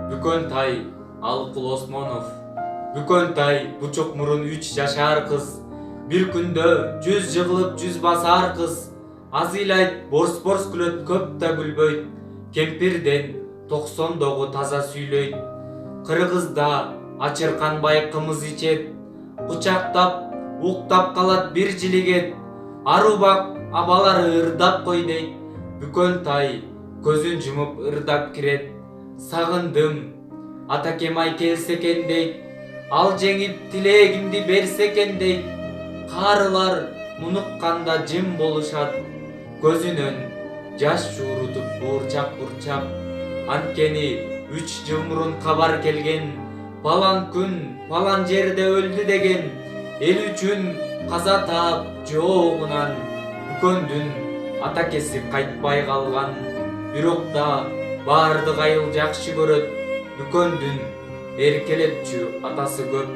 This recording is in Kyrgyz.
Бүкөнтай Алкул Осмонов. Бүкөнтай бучук мурун 3 жашар кыз. Bir күндө 100 жыгылып 100 басар кыз. Аз ыйлайт, борс күлөт, көп да күлбөйт. Кемпирден 90-догу таза сүйлөйт. Кыргызда ачырканбай кымыз ичет. Кучактап, уктап калат бир жилигет. Арубак абалары ырдап кой дейт. Бүкөнтай көзүн жумуп ырдап кирет. Сагындым, атакемай келсе экен дейт. Ал жеңип тилегимди берсе экен дейт. Карылар мунукканда жым болушат. Көзүнөн жаш жуурутуп буурчак. Анткени 3 жыл мурун кабар келген. Палан күн, палан жерде өлдү деген. Эл үчүн каза таап жоогунан. Бүкөндүн атакеси кайтпай калган. Бирок да баардык айыл жакшы көрөт. Бүкөндүн эркелетчү атасы көп.